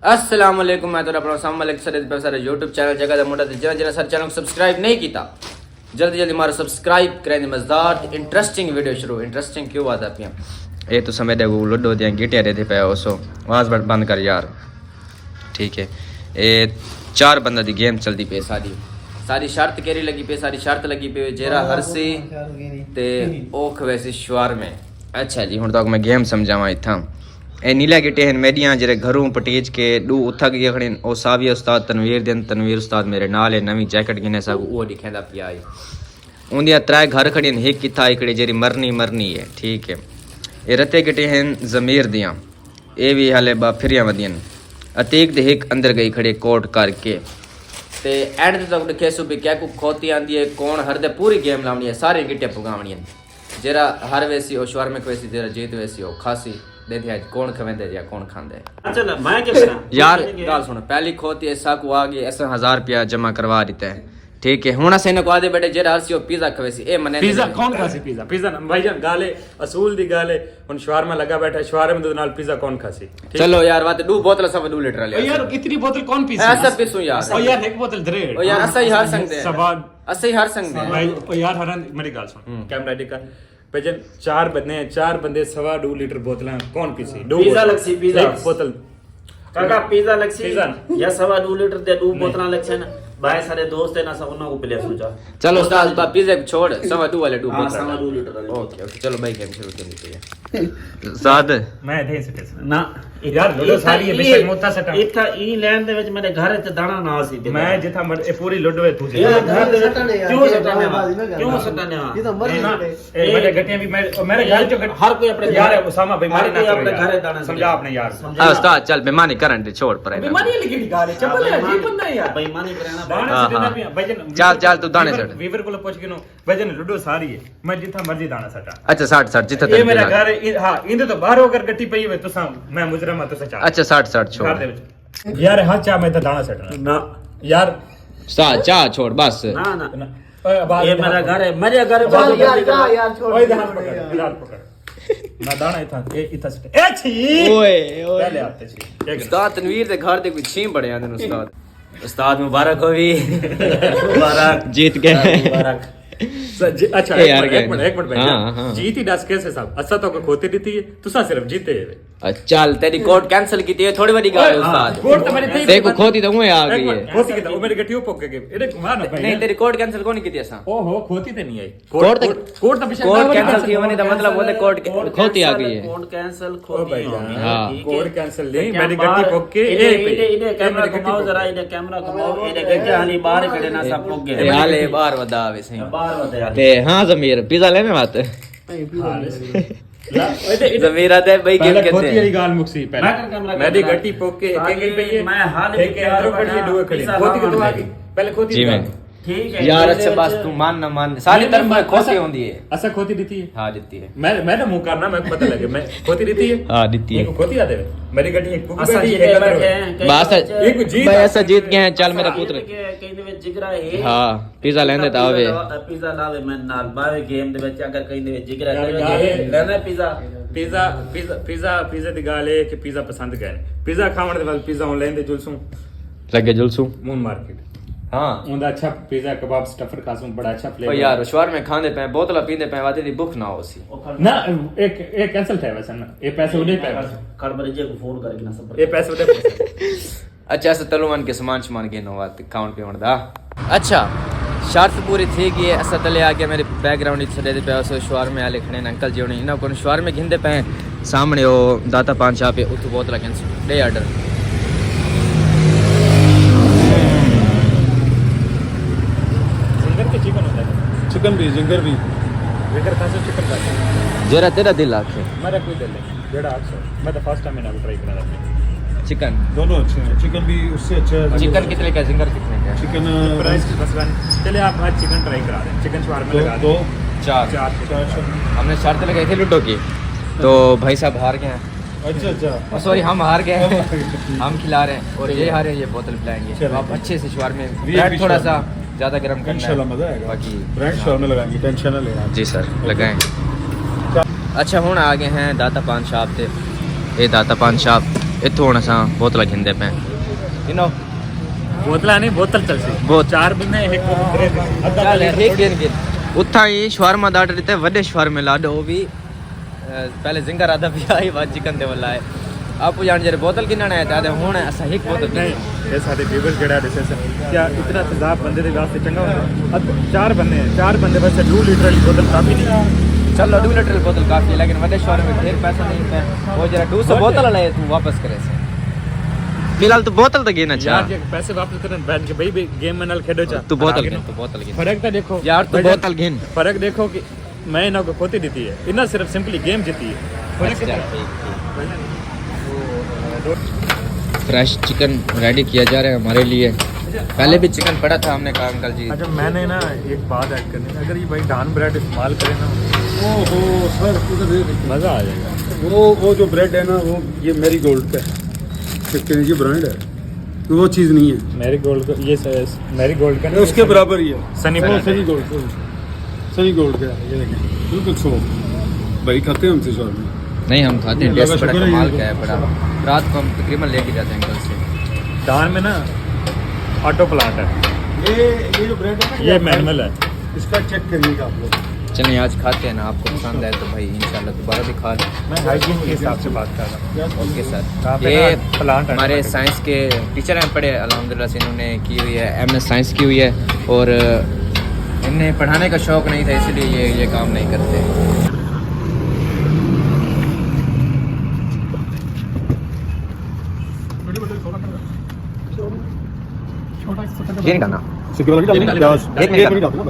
अस्सलाम वालेकुम, मैं तो अपना साम मलिक सर पे सारे YouTube चैनल जगह दा मुंडा ते जिन्हां सर चैनल को सब्सक्राइब नहीं कीता जल्दी जल्दी मारो सब्सक्राइब करें। मज़ेदार इंटरेस्टिंग वीडियो शुरू। इंटरेस्टिंग क्यों आता पिया ये तो समय दे लुडो दियां गिटिया दे पे ओसो आवाज़ बंद कर यार, ठीक है। ये 4 बंदा दी गेम चलती पे सारी शर्त केरी लगी पे, सारी शर्त लगी पे जेरा हरसी ते ओख वैसी शवार में। अच्छा जी हुण तक मैं गेम समझावा इत्थां ए नीला गिटे हैं मेडियां जेरे घरों पटीज के दू उथा गए खड़े ओ सावी उस्ताद तनवीर दिन तनवीर उस्ताद मेरे नाल है नवी जैकेट गिने सा वो दिखेंदा पिया है उंदिया 3 घर खड़ी हैं एक किथा इकड़े जेरी मरनी है, ठीक है। ये रते गिटे हैं जमीर दियां ए भी हाले बा फिरिया वदियन अतीक दे एक अंदर गई खड़े कोट करके ते एंड तक देखे सु भी क्या को खोती आंदी है कौन हर दे पूरी गेम लावनी है सारी गिटे पुगावनी है जेरा हर वैसी ओ शवर में वैसी जेरा जीत वैसी हो खासी दे दिया कौन खवेंदे या कौन खांदे। अच्छा मैं क्या करा यार गाल सुनो पहली खोती ऐसा को आ गई ऐसा 1000 रुपया जमा करवा देता है, ठीक है। हुन असे न को आदे बेटे जेरा हरसियो पिज्जा खवेसी ए मने पिज्जा कौन खासी पिज्जा भाईजान गाले असूल दी गाले हुन शवार में लगा बैठा शवार में नाल पिज्जा कौन खासी। चलो यार बात 2 बोतल सब 2 लीटर ले यार इतनी बोतल कौन पीसी ऐसा पीसू यार ओ यार एक बोतल दे ओ यार ऐसा ही हार सकते हैं सवाद ऐसे ही हार सकते हैं भाई ओ यार हरन मेरी गाल सुन कैमरा दिखा भजन 4 बंदे 2.5 लीटर बोतलां कौन पीसी पिज्जा लक्सी पिज्जा बोतल काका पिज्जा लक्सी या 2.5 लीटर दे 2 बोतलां लक्सी ना भाई सारे दोस्त है ना सब उन्हों को पिले सोचा। चलो उस्ताद बा पिज्जा छोड़ 2.5 वाले 2 बोतल 2.5 लीटर वाले ओके चलो भाई गेम शुरू करनी चाहिए उस्ताद मैं दे सके ना यार लुडो सारी है बेशक मोता सटा इथा ई लैंड दे विच मेरे घर ते दाना ना सी मैं जिथा ए पूरी लुडो है तू ये घर दे क्यों सटाने ये तो मर ए मेरे गटियां भी मेरे घर जो हर कोई अपने यार उसामा बेईमानी ना अपने घर दाना समझा अपने यार उस्ताद चल बेईमानी करन दे छोड़ पर बेईमानी लिखी गाल है चपल है जी बंदा यार बेईमानी करना दाना सटना पिया भजन चल तू दाने सट वीवर को पूछ के नो भजन लुडो सारी है मैं जिथा मर्जी दाना सटा। अच्छा 60 जिथा ये मेरा घर हां इंदे तो बाहर होकर गट्टी पई हुए तुसा मैं मुजरम तो सचा अच्छा 60 छोड़ घर दे विच यार हां चा मैं तो दाना सटना ना यार उस्ताद चा छोड़ बस ना ये मेरा घर है मेरे घर यार छोड़ ओए ध्यान पकड़ ना दाना इथा ए इथा से ए छी ओए पहले आते छी उस्ताद तनवीर दे घर दे कोई छीम बड़े आंदे उस्ताद मुबारक हो भी मुबारक जीत गए मुबारक अच्छा एक मिनट भाई जीती दस कैसे साहब अच्छा तो खोती दी थी तुसा सिर्फ जीते चल तेरी कोर्ट कैंसिल की थी थोड़ी बड़ी गाल है उस्ताद कोर्ट तो मेरी थी देखो खोती तो मुझे आ गई है खोती की तो मेरी गट्टियों पोके के एरे मार ना भाई नहीं तेरी कोर्ट कैंसिल कौन की थी ऐसा ओहो खोती तो नहीं आई कोर्ट तो पिछले कोर्ट कैंसिल थी मैंने तो मतलब बोले कोर्ट खोती आ गई है कोर्ट कैंसिल खोती हां कोर्ट कैंसिल नहीं मेरी गट्टी पोके इने कैमरा घुमाओ जरा इने कैमरा घुमाओ इने गट्टी हाली बाहर खड़े ना सब पोक गए हाले बाहर वदा आवे सही बाहर वदे ते हां जमीर पिज्जा लेने बात जमीर आते भाई गेम कहते खोती वाली गाल मुक्सी पहले मेरी गट्टी पोके के गई मैं हाल एक अंदर खड़ी है दो खड़ी खोती के तो आ गई पहले खोती जी मैं ठीक है यार अच्छा बस तू मान ना मान सारी तरफ में खोती होती है अच्छा खोती देती है हां देती है मैं ना मुंह करना मैं पता लगे मैं खोती देती है हां देती है एक खोती आते मेरी गड्डी एक कुक अच्छा बैठी जीते एक बैठे अंदर हैं बस एक जीत भाई ऐसा जीत गए हैं चल मेरा पुत्र कहीं में जिगरा है हां पिज्जा लेंदे ता आवे पिज्जा लावे मैं नाल बावे गेम दे विच अगर कहीं दे जिगरा लेना पिज्जा दी गाल है कि पिज्जा पसंद करे पिज्जा खावण दे बाद पिज्जा ऑनलाइन दे जुलसू लगे जुलसू मून मार्केट हां उनका अच्छा पिज्जा कबाब स्टफर खासूं बड़ा अच्छा फ्लेवर ओ यार शवार में खांदे पे बोतल पींदे पे वादे दी भूख ना होसी ना एक कैंसिल था वैसे ना ये पैसे उड़े पे खड़बड़े जे को फोन करके ना सब ये पैसे उड़े अच्छा ऐसा तलुवन के सामान के नो बात अकाउंट पे होंदा अच्छा शर्त पूरी थी गई है असा तले आके मेरे बैकग्राउंड इच दे पे सो शवार में आले खड़े अंकल जी होने इना कोन शवार में घिंदे पे सामने ओ दाता पान शॉप पे उठ बोतल कैंसिल दे ऑर्डर चिकन भी जिंगर भी जिंगर खासा चिकन खासा जरा तेरा दिल आखे मेरा कोई दिल नहीं जेड़ा 800 मैं तो फर्स्ट टाइम मैंने ट्राई करा था चिकन दोनों अच्छे हैं चिकन भी उससे अच्छा है चिकन कितने का जिंगर कितने का चिकन प्राइस की मसला चलिए आप आज चिकन ट्राई करा दें चिकन शवारमा लगा दो दें चार चार हमने शर्त लगाई थी लूडो की तो भाई साहब हार गए हैं अच्छा अच्छा सॉरी हम हार गए हैं हम खिला रहे हैं और ये हारे ये बोतल पिलाएंगे तो आप अच्छे से शवार में ब्रेड थोड़ा सा ज्यादा गर्म करना इंशाल्लाह मजा आएगा बाकी ब्रांड शॉप में लगाएंगे टेंशन ना लेना जी सर लगाएं अच्छा हुण आ गए हैं दाता पान शॉप ते ये दाता पान शॉप इत्थों हुण असां बोतलां घिंदे पे इनो बोतला नहीं बोतल चल सी बोत- 4 बंदे एक उत्थां ही शवारमा दा ऑर्डर दिता वड्डे शवारमे लाडो वो भी पहले जिंगर आदा पिया ही बाद चिकन दे वाला है आपको जान जरे बोतल किन्ना है तादे हुण असां एक बोतल नहीं ये सारे व्यूअर जड़ा डिसीजन क्या इतना तेजाब बंदे दे वास्ते चंगा होंदा 4 बंदे हैं 4 बंदे वास्ते 2 लीटर की बोतल काफी नहीं चलो 2 लीटर बोतल काफी है लेकिन वड्डे शवारमे में ढेर पैसा नहीं है वो जरा 200 बोतल ले तू वापस करे से फिलहाल तो बोतल तो गिना चाह यार ये पैसे वापस करन बैठ के भाई गेम में नल खेडो चा तू बोतल गिन फर्क तो देखो यार तू बोतल गिन फर्क देखो कि मैं इन्हों को खोती दी है इन्हें सिर्फ सिंपली गेम जीती है फ्रेश चिकन रेडी किया जा रहा है हमारे लिए पहले भी चिकन पड़ा था हमने कहा अंकल जी अच्छा मैंने ना एक बात ऐड करनी है अगर ये भाई डान ब्रेड इस्तेमाल करें ना ओहो सर उधर देख मज़ा आ जाएगा वो जो ब्रेड है ना वो ये मेरी गोल्ड का है ये ब्रांड है वो चीज़ नहीं है मेरी गोल्ड का ये मेरी गोल्ड का ये उसके बराबर ही है सनी सनी ब्रांड है। सनी गोल्ड का है ये देखें बिल्कुल सो भाई खाते हैं हमसे शौर में नहीं हम खाते हैं अल्लाह टेस्ट का बड़ा शुक्र है कमाल ये का है बड़ा रात को हम तकरीबन लेके जाते हैं अंकल से डान में ना ऑटो प्लांट है ये जो ब्रेड है ना ये मैनुअल है इसका चेक करिएगा आप लोग चलिए आज खाते हैं ना आपको पसंद आए तो भाई इंशाल्लाह दोबारा भी खा लें मैं हाइजीन के हिसाब से बात कर रहा हूँ ओके सर यहाँ पे ये ना प्लांट हमारे साइंस के टीचर हैं पढ़े अल्हम्दुलिल्लाह से इन्होंने की हुई है एमएस साइंस की हुई है और इन्हें पढ़ाने का शौक़ नहीं था इसलिए ये काम नहीं करते ये नहीं डालना सिक्के वाला भी डालना प्याज एक मिनट मिनट डालना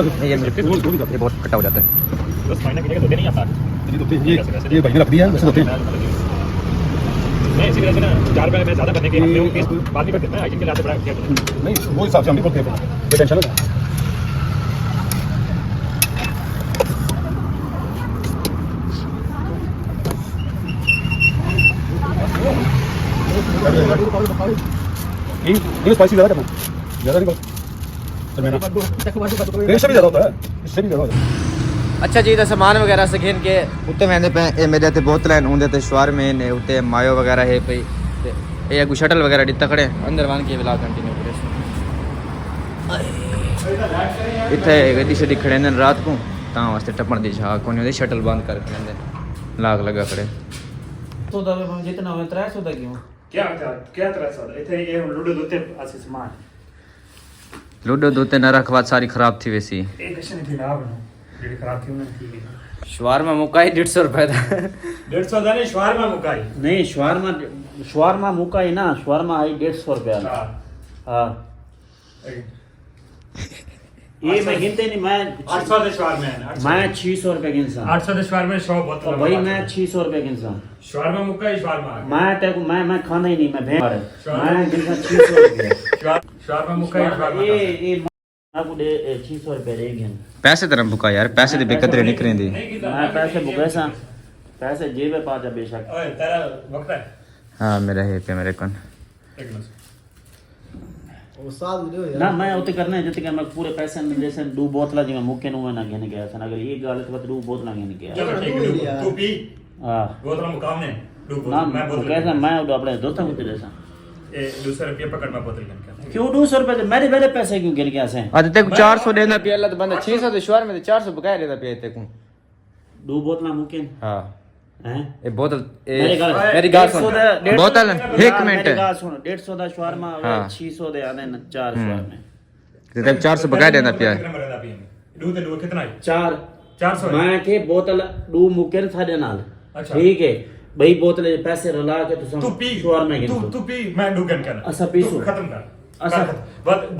नहीं, ये बहुत खट्टा हो जाता है बस फाइनल की जगह तो नहीं आता ये भाई ने रख दिया है वैसे होते हैं नहीं इसी तरह से ना 4 रुपए में ज़्यादा करने के अपने को बात नहीं करते ना हाइजीन के लिए बड़ा किया नहीं वो हिसाब से हम नहीं बोलते हैं ये टेंशन है ये स्पाइसी ज़्यादा करना ज़्यादा नहीं करना इससे भी ज़्यादा होता है इससे भी ज़्यादा होता है अच्छा जी तो सामान वगैरह से घेन के उत्ते मैंने पे ए मेरे ते बोतल हैं उंदे ते शवार में ने उत्ते मायो वगैरह है पई ते ए गु शटल वगैरह दिता खड़े अंदर वन के व्लॉग कंटिन्यू करे इथे गड्डी शडी खड़े ने रात को ता वास्ते टपण दी छा कोनी ओदी शटल बंद कर खड़े लाग लगा खड़े तो दबे हम जितना हो 300 तक क्यों क्या तरह से इथे ये लूडो दोते आसे सामान लूडो दोते न रखवा सारी खराब थी वैसी एक क्वेश्चन थी ना जेडी खराब थी उन्हें ठीक है शवारमा मुकाई 150 रुपए था 150 दाने शवारमा मुकाई नहीं शवारमा मुका ही ना शवारमा आई 150 रुपया हां हाँ ये मैं गिनते नहीं मैं 800 दे शवारमा है मैं 600 रुपए गिनसा 800 दे शवारमा 100 बोतल भाई मैं 600 रुपए गिनसा शवारमा मुकाई शवारमा मैं ते को मैं खाना ही नहीं मैं भेड़ मैं गिनसा 600 रुपए शवारमा मुकाई शवारमा ये आपको दे 600 रुपए दे गिन पैसे तरह बुका यार पैसे दे बेकदरे निकले दी मैं पैसे बुकेसा पैसे जेब में पा जा बेशक ओए तेरा वक्त है हां मेरा है पे मेरे कौन एक मिनट ना मैं उते करना है जति मैं पूरे पैसे में जैसे 2 बोतला जी मैं मुके नु ना घेने गया था अगर ये गलत बात 2 बोतला घेने गया चलो ठीक है तू पी हां बोतल मुकाम ने ना मैं बोतल कैसा मैं अपने दोता हूं तेरे से ए 200 रुपया पकड़ मैं बोतल लेके क्यों 200 रुपए मेरे पैसे क्यों गिर गया से आज तक 400 देना पिया अल्लाह तो बंदा 600 दे शवार में 400 बकाया देता पिया ते को 2 बोतला मुके हां हैं ए बोतल मेरी गाल सुन बोतल एक मिनट मेरी गाल सुन 150 दा शवारमा हाँ। 600 दे आने 4 शवारमे ते तब 400 बकाया देना पिया कितना मरदा पिए दो ते दो कितना है 4 400 मैं के बोतल 2 मुके थाडे नाल अच्छा। ठीक है भाई बोतल पैसे रला के तू पी शवारमे गिन तू पी मैं डुगन कर असा पीसू खत्म कर असा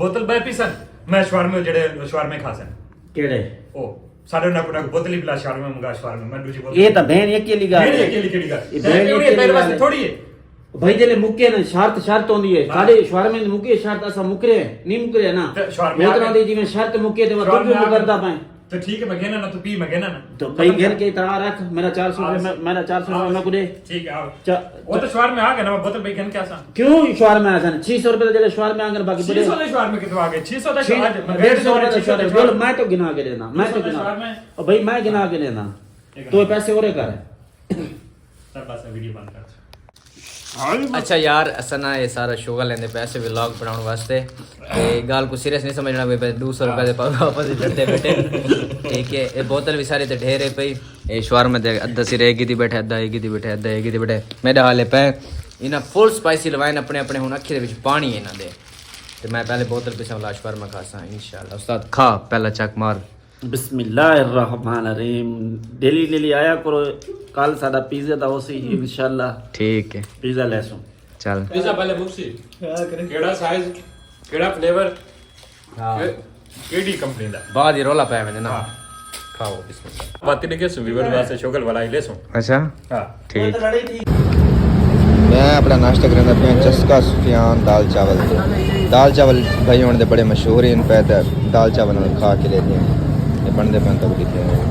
बोतल बाय पीसन मैं शवारमे जेडे शवारमे खासन केड़े ओ साडे ना को बोतल ही पिला शवारमे मंगा शवारमे मैं दूसरी बोतल ये तो बहन अकेली गाल मेरी है। अकेली केड़ी का ये बहन ये अकेली मेरे गाल वास्ते है। थोड़ी है भाई जेले मुके ना शर्त होंदी है साडे शवारमे मुके शर्त असा मुकरे नहीं मुकरे ना ते शवारमे आ बोतल गए। दी जी में शर्त मुके ते शवारमे दुख आ गए। करदा पाए तो ठीक है मैं कहना ना तू पी मैं कहना ना तो भाई घर के इतना रख मेरा 400 रुपए मेरा 400 रुपए मैं को दे ठीक है आओ चा- वो तो शवार में आ गया ना मैं बोतल भाई कहन क्या सा क्यों शवार में आसान 600 रुपए जगह शवार में आंगर बाकी बड़े 600 दे शवार में कितना आ गया 600 दे शवार 150 रुपए शवार में बोल मैं तो गिना के देना मैं तो 600 गिना शवार में। और भाई मैं गिना के देना तो पैसे और कर सब बस वीडियो बंद कर अच्छा यार असा ना ये सारा शोगा लेंदे पैसे व्लॉग बनाने वास्ते ते गाल को सीरियस नहीं समझना भाई 200 रुपए दे वापस देते बेटे ठीक है ये बोतल भी सारी ते ढेरे पई ये शवारमा दे अद्धा सिर एक दी बैठे अद्धा एक दी बैठे अद्धा एक दी बैठे मेरा हाल है पे इना फुल स्पाइसी लवाइन अपने अपने हुन अखी दे विच पानी इना दे ते मैं पहले बोतल पिछा वाला शवारमा खासा इंशाल्लाह उस्ताद खा पहला चक मार बिस्मिल्लाहिर्रहमानिर्रहीम डेली डेली आया करो कल साडा पिज़्ज़ा दा उसी इंशाल्लाह ठीक है पिज़्ज़ा लेसो चल पिज़्ज़ा पहले मुक्सी केड़ा साइज केड़ा फ्लेवर केडी कंपनी दा बाद ही रोला पाया मैंने ना खाओ बिस्मिल्लाह बात ने के सुवीवर वास्ते शोगल वाला ही लेसो अच्छा हां ठीक मैं अपना नाश्ता करना पिया चस्का सुफियान दाल चावल भाई होने बड़े मशहूर हैं पे दाल चावल खा के लेते हैं ये बनते पैन तक लिखे हैं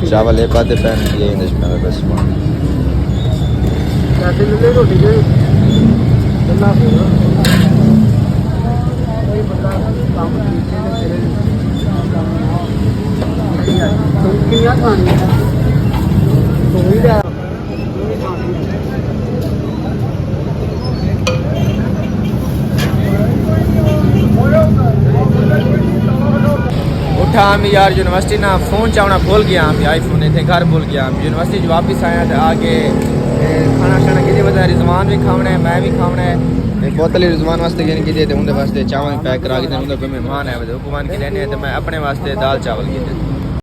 चावल एक आधे पैन ये इंग्लिश में बस उठा हम यार यूनिवर्सिटी ना फ़ोन चावना भूल गया हम आईफोन थे घर भूल गया हम यूनिवर्सिटी जो वापस आया तो आके खाना शाना कि मतलब रिजवान भी खावना है मैं भी खावना है बोतल रिजवान वास्ते गिन की उनके वास्ते चावल पैक करा के उनका कोई मेहमान है उपमान की लेने तो मैं अपने वास्ते दाल चावल की